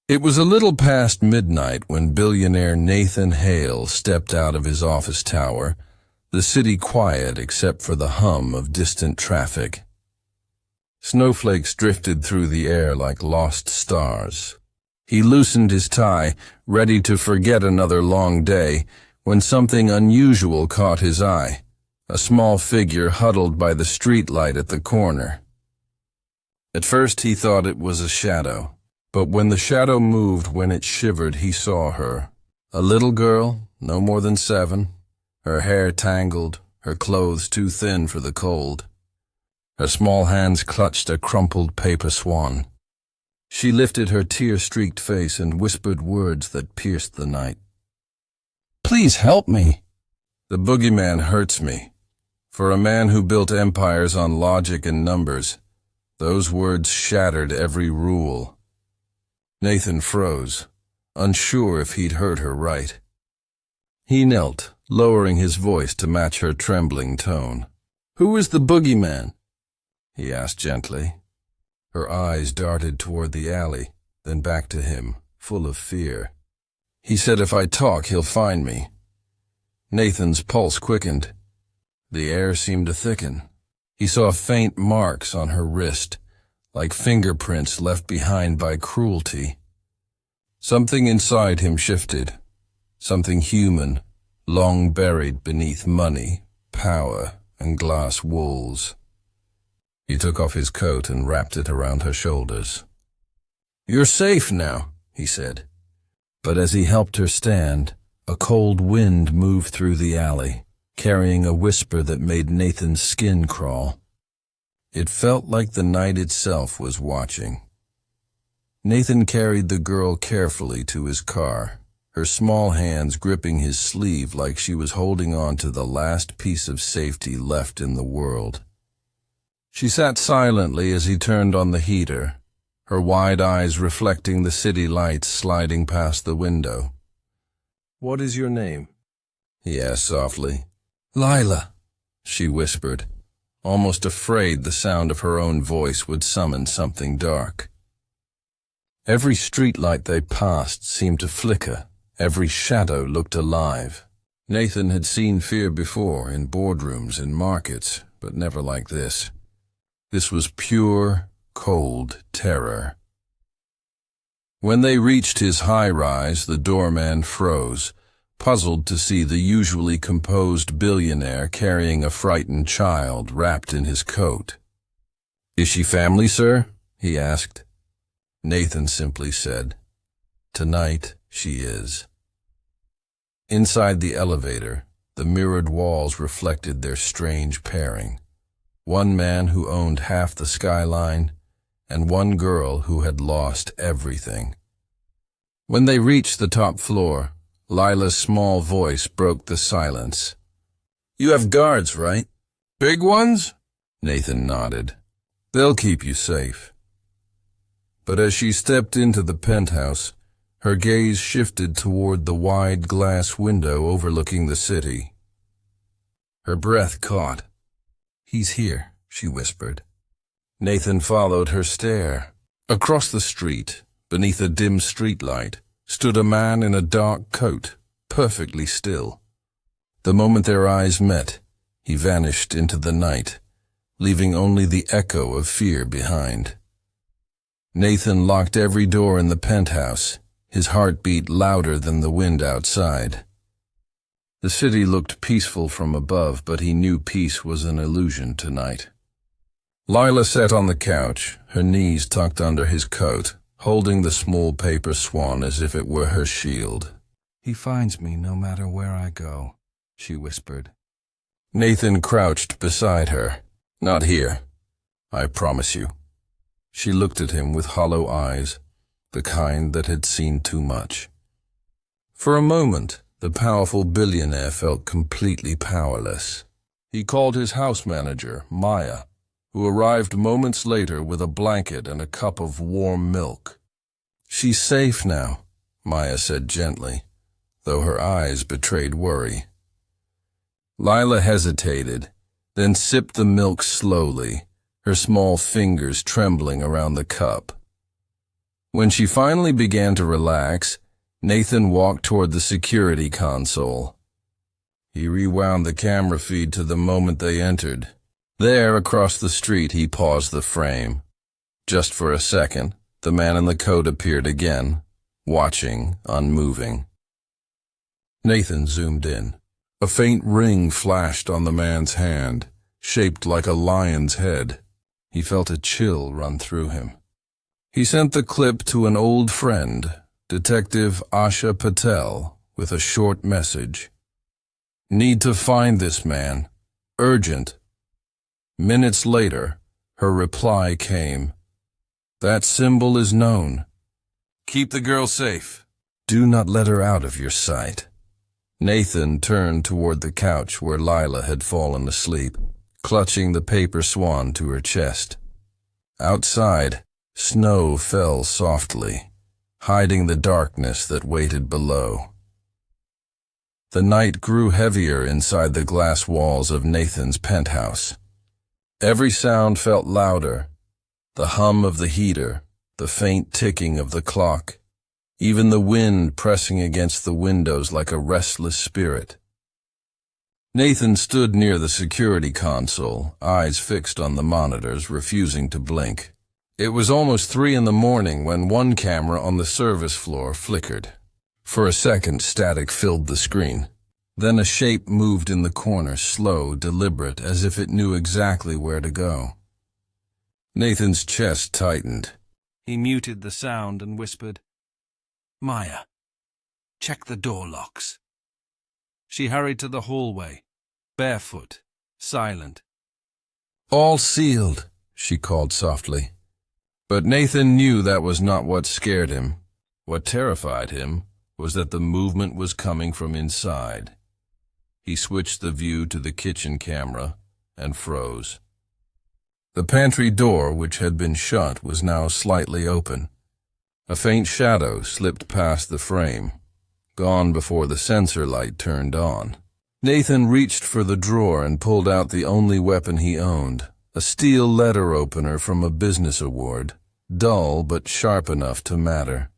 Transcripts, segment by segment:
It was a little past midnight when billionaire Nathan Hale stepped out of his office tower, the city quiet except for the hum of distant traffic. Snowflakes drifted through the air like lost stars. He loosened his tie, ready to forget another long day, when something unusual caught his eye, a small figure huddled by the streetlight at the corner. At first he thought it was a shadow, but when the shadow moved, when it shivered, he saw her. A little girl, no more than 7, her hair tangled, her clothes too thin for the cold. Her small hands clutched a crumpled paper swan. She lifted her tear-streaked face and whispered words that pierced the night. "Please help me. The boogeyman hurts me. For a man who built empires on logic and numbers, those words shattered every rule." Nathan froze, unsure if he'd heard her right. He knelt, lowering his voice to match her trembling tone. "Who is the boogeyman?" he asked gently. Her eyes darted toward the alley, then back to him, full of fear. "He said if I talk, he'll find me." Nathan's pulse quickened. The air seemed to thicken. He saw faint marks on her wrist, like fingerprints left behind by cruelty. Something inside him shifted, something human, long buried beneath money, power, and glass walls. He took off his coat and wrapped it around her shoulders. "You're safe now," he said. But as he helped her stand, a cold wind moved through the alley, carrying a whisper that made Nathan's skin crawl. It felt like the night itself was watching. Nathan carried the girl carefully to his car, her small hands gripping his sleeve like she was holding on to the last piece of safety left in the world. She sat silently as he turned on the heater, her wide eyes reflecting the city lights sliding past the window. "What is your name?" he asked softly. "Lila," she whispered, almost afraid the sound of her own voice would summon something dark. Every streetlight they passed seemed to flicker, every shadow looked alive. Nathan had seen fear before, in boardrooms, in markets, but never like this. This was pure, cold terror. When they reached his high-rise, the doorman froze, puzzled to see the usually composed billionaire carrying a frightened child wrapped in his coat. "Is she family, sir?" he asked. Nathan simply said, "Tonight she is." Inside the elevator, the mirrored walls reflected their strange pairing. One man who owned half the skyline, and one girl who had lost everything. When they reached the top floor, Lila's small voice broke the silence. "You have guards, right?" "Big ones?" Nathan nodded. "They'll keep you safe." But as she stepped into the penthouse, her gaze shifted toward the wide glass window overlooking the city. Her breath caught. "He's here," she whispered. Nathan followed her stare. Across the street, beneath a dim streetlight, stood a man in a dark coat, perfectly still. The moment their eyes met, he vanished into the night, leaving only the echo of fear behind. Nathan locked every door in the penthouse, his heartbeat louder than the wind outside. The city looked peaceful from above, but he knew peace was an illusion tonight. Lila sat on the couch, her knees tucked under his coat, holding the small paper swan as if it were her shield. "He finds me no matter where I go," she whispered. Nathan crouched beside her. "Not here, I promise you." She looked at him with hollow eyes, the kind that had seen too much. For a moment, the powerful billionaire felt completely powerless. He called his house manager, Maya, who arrived moments later with a blanket and a cup of warm milk. "She's safe now," Maya said gently, though her eyes betrayed worry. Lila hesitated, then sipped the milk slowly, her small fingers trembling around the cup. When she finally began to relax, Nathan walked toward the security console. He rewound the camera feed to the moment they entered. There, across the street, he paused the frame. Just for a second, the man in the coat appeared again, watching, unmoving. Nathan zoomed in. A faint ring flashed on the man's hand, shaped like a lion's head. He felt a chill run through him. He sent the clip to an old friend, Detective Asha Patel, with a short message. "Need to find this man. Urgent." Minutes later, her reply came. "That symbol is known. Keep the girl safe. Do not let her out of your sight." Nathan turned toward the couch where Lila had fallen asleep, clutching the paper swan to her chest. Outside, snow fell softly, hiding the darkness that waited below. The night grew heavier inside the glass walls of Nathan's penthouse. Every sound felt louder, the hum of the heater, the faint ticking of the clock, even the wind pressing against the windows like a restless spirit. Nathan stood near the security console, eyes fixed on the monitors, refusing to blink. It was almost 3 a.m. when one camera on the service floor flickered. For a second, static filled the screen. Then a shape moved in the corner, slow, deliberate, as if it knew exactly where to go. Nathan's chest tightened. He muted the sound and whispered, "Maya, check the door locks." She hurried to the hallway, barefoot, silent. "All sealed," she called softly. But Nathan knew that was not what scared him. What terrified him was that the movement was coming from inside. He switched the view to the kitchen camera and froze. The pantry door, which had been shut, was now slightly open. A faint shadow slipped past the frame, gone before the sensor light turned on. Nathan reached for the drawer and pulled out the only weapon he owned, a steel letter opener from a business award, dull but sharp enough to matter.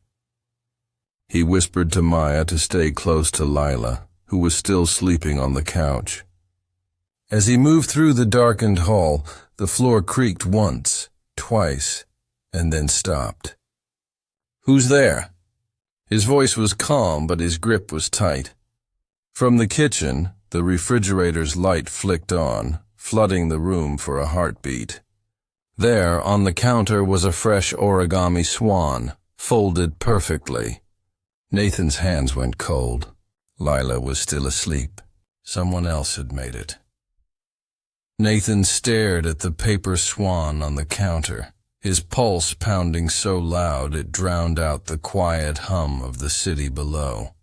He whispered to Maya to stay close to Lila, who was still sleeping on the couch. As he moved through the darkened hall, the floor creaked once, twice, and then stopped. "Who's there?" His voice was calm, but his grip was tight. From the kitchen, the refrigerator's light flicked on, flooding the room for a heartbeat. There, on the counter, was a fresh origami swan, folded perfectly. Nathan's hands went cold. Lila was still asleep. Someone else had made it. Nathan stared at the paper swan on the counter, his pulse pounding so loud it drowned out the quiet hum of the city below.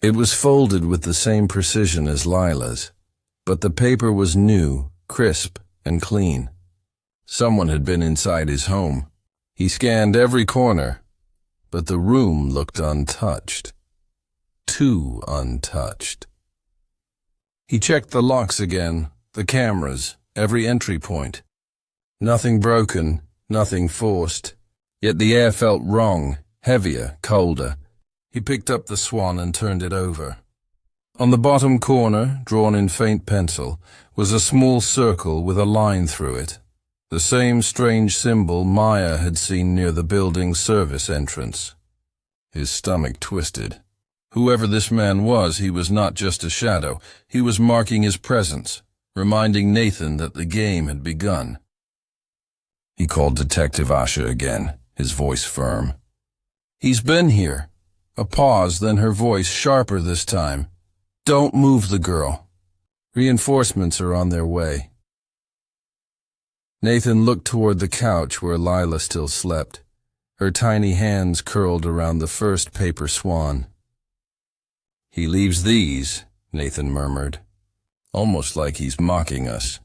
It was folded with the same precision as Lila's, but the paper was new, crisp, and clean. Someone had been inside his home. He scanned every corner, but the room looked untouched. Too untouched. He checked the locks again, the cameras, every entry point. Nothing broken, nothing forced. Yet the air felt wrong, heavier, colder. He picked up the swan and turned it over. On the bottom corner, drawn in faint pencil, was a small circle with a line through it. The same strange symbol Maya had seen near the building's service entrance. His stomach twisted. Whoever this man was, he was not just a shadow. He was marking his presence, reminding Nathan that the game had begun. He called Detective Asha again, his voice firm. "He's been here." A pause, then her voice sharper this time. "Don't move the girl. Reinforcements are on their way." Nathan looked toward the couch where Lila still slept, her tiny hands curled around the first paper swan. "He leaves these," Nathan murmured, "almost like he's mocking us."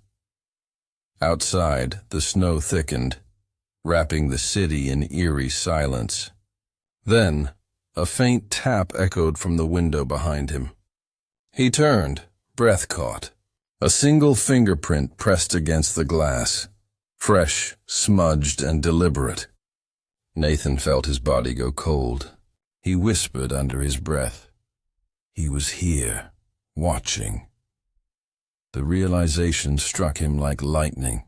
Outside, the snow thickened, wrapping the city in eerie silence. Then, a faint tap echoed from the window behind him. He turned, breath caught. A single fingerprint pressed against the glass, fresh, smudged, and deliberate. Nathan felt his body go cold. He whispered under his breath. He was here, watching. The realization struck him like lightning.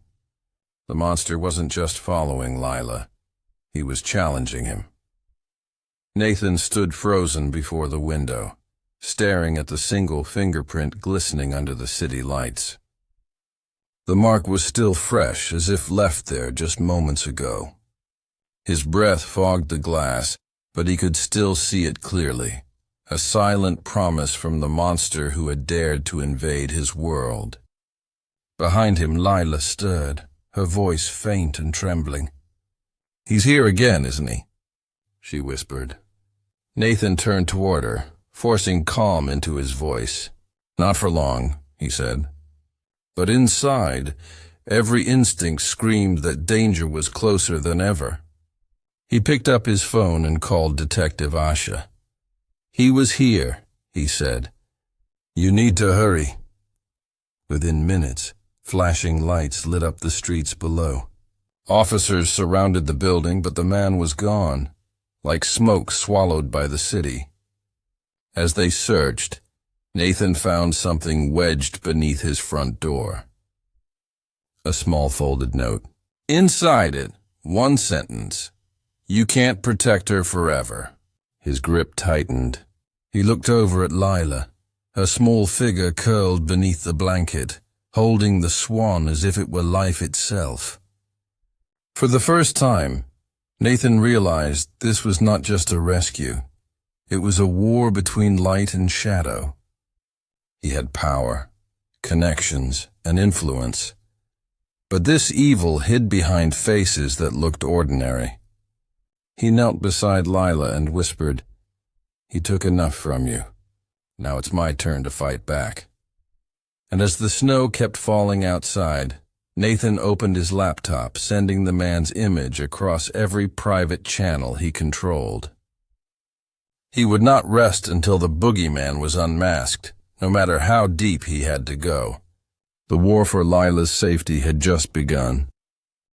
The monster wasn't just following Lila. He was challenging him. Nathan stood frozen before the window, staring at the single fingerprint glistening under the city lights. The mark was still fresh, as if left there just moments ago. His breath fogged the glass, but he could still see it clearly, a silent promise from the monster who had dared to invade his world. Behind him, Lila stirred, her voice faint and trembling. "He's here again, isn't he?" she whispered. Nathan turned toward her, forcing calm into his voice. "Not for long," he said. But inside, every instinct screamed that danger was closer than ever. He picked up his phone and called Detective Asha. "He was here," he said. "You need to hurry." Within minutes, flashing lights lit up the streets below. Officers surrounded the building, but the man was gone, like smoke swallowed by the city. As they searched, Nathan found something wedged beneath his front door. A small folded note. Inside it, one sentence. "You can't protect her forever." His grip tightened. He looked over at Lila, her small figure curled beneath the blanket, holding the swan as if it were life itself. For the first time, Nathan realized this was not just a rescue. It was a war between light and shadow. He had power, connections, and influence. But this evil hid behind faces that looked ordinary. He knelt beside Lila and whispered, "He took enough from you. Now it's my turn to fight back." And as the snow kept falling outside, Nathan opened his laptop, sending the man's image across every private channel he controlled. He would not rest until the boogeyman was unmasked, no matter how deep he had to go. The war for Lila's safety had just begun.